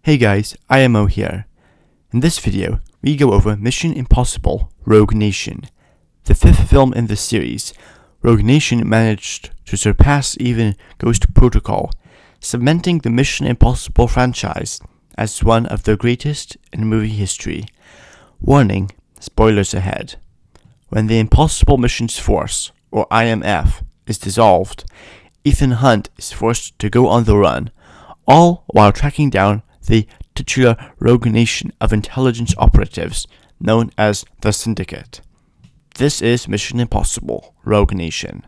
Hey guys, IMO here. In this video, we go over Mission Impossible Rogue Nation. The fifth film in the series, Rogue Nation managed to surpass even Ghost Protocol, cementing the Mission Impossible franchise as one of the greatest in movie history. Warning, spoilers ahead. When the Impossible Missions Force, or IMF, is dissolved, Ethan Hunt is forced to go on the run, all while tracking down the titular Rogue Nation of intelligence operatives known as the Syndicate. This is Mission Impossible Rogue Nation.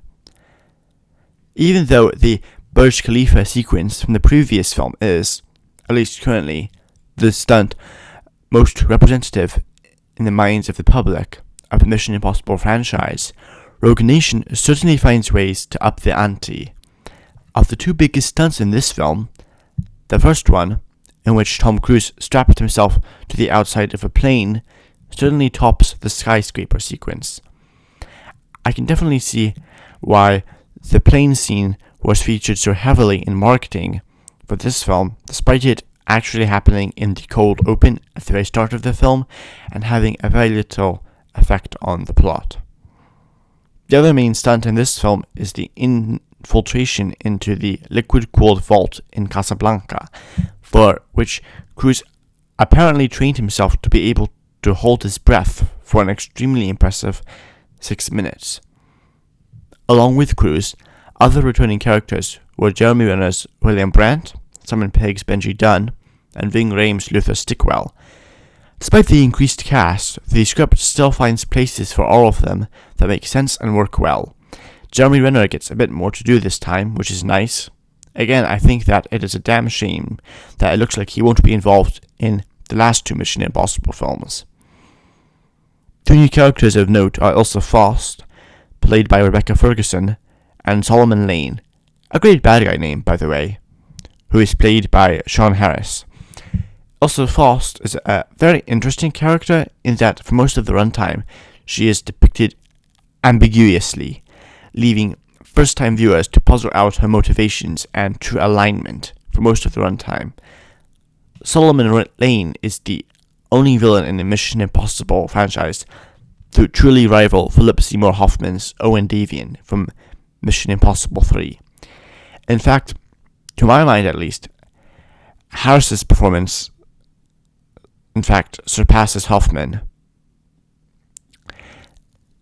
Even though the Burj Khalifa sequence from the previous film is, at least currently, the stunt most representative in the minds of the public of the Mission Impossible franchise, Rogue Nation certainly finds ways to up the ante. Of the two biggest stunts in this film, the first one, in which Tom Cruise strapped himself to the outside of a plane, certainly tops the skyscraper sequence. I can definitely see why the plane scene was featured so heavily in marketing for this film, despite it actually happening in the cold open at the very start of the film and having a very little effect on the plot. The other main stunt in this film is the infiltration into the liquid-cooled vault in Casablanca, for which Cruise apparently trained himself to be able to hold his breath for an extremely impressive 6 minutes. Along with Cruise, other returning characters were Jeremy Renner's William Brandt, Simon Pegg's Benji Dunn, and Ving Rhames' Luther Stickwell. Despite the increased cast, the script still finds places for all of them that make sense and work well. Jeremy Renner gets a bit more to do this time, which is nice. Again, I think that it is a damn shame that it looks like he won't be involved in the last two Mission Impossible films. Two new characters of note are Ilsa Faust, played by Rebecca Ferguson, and Solomon Lane, a great bad guy name, by the way, who is played by Sean Harris. Ilsa Faust is a very interesting character in that for most of the runtime, she is depicted ambiguously, leaving first-time viewers to puzzle out her motivations and true alignment for most of the runtime. Solomon Lane is the only villain in the Mission Impossible franchise to truly rival Philip Seymour Hoffman's Owen Davian from Mission Impossible 3. In fact, to my mind at least, Harris's performance, in fact, surpasses Hoffman.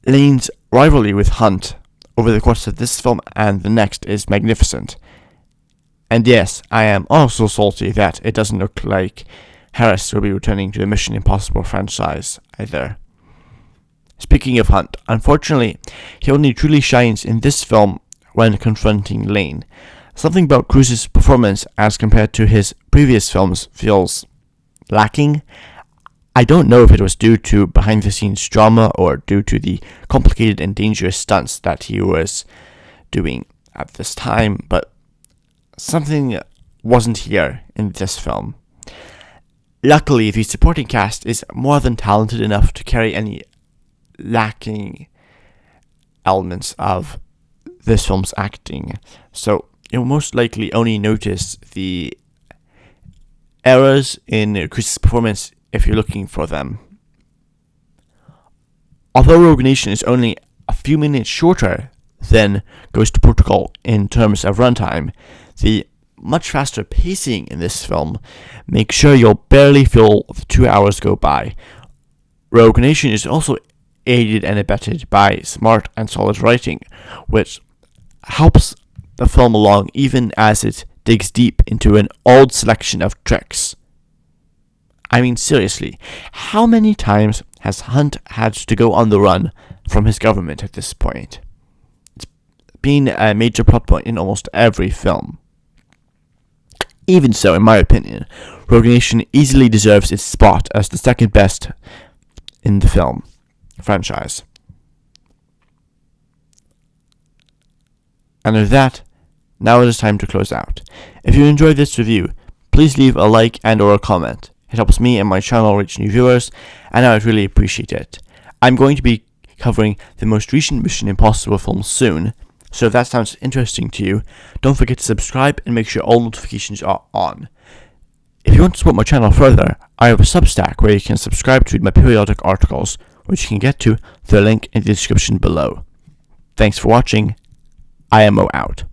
Lane's rivalry with Hunt over the course of this film and the next is magnificent. And yes, I am also salty that it doesn't look like Harris will be returning to the Mission Impossible franchise either. Speaking of Hunt, unfortunately, he only truly shines in this film when confronting Lane. Something about Cruise's performance as compared to his previous films feels lacking. I don't know if it was due to behind-the-scenes drama or due to the complicated and dangerous stunts that he was doing at this time, but something wasn't here in this film. Luckily, the supporting cast is more than talented enough to carry any lacking elements of this film's acting, so you'll most likely only notice the errors in Chris's performance if you're looking for them. Although Rogue Nation is only a few minutes shorter than Ghost Protocol in terms of runtime, the much faster pacing in this film makes sure you'll barely feel the 2 hours go by. Rogue Nation is also aided and abetted by smart and solid writing, which helps the film along even as it digs deep into an old selection of tricks. I mean, seriously, how many times has Hunt had to go on the run from his government at this point? It's been a major plot point in almost every film. Even so, in my opinion, Rogue Nation easily deserves its spot as the second best in the film franchise. And with that, now it is time to close out. If you enjoyed this review, please leave a like and or a comment. It helps me and my channel reach new viewers, and I would really appreciate it. I'm going to be covering the most recent Mission Impossible films soon, so if that sounds interesting to you, don't forget to subscribe and make sure all notifications are on. If you want to support my channel further, I have a Substack where you can subscribe to my periodic articles, which you can get to through a link in the description below. Thanks for watching. IMO out.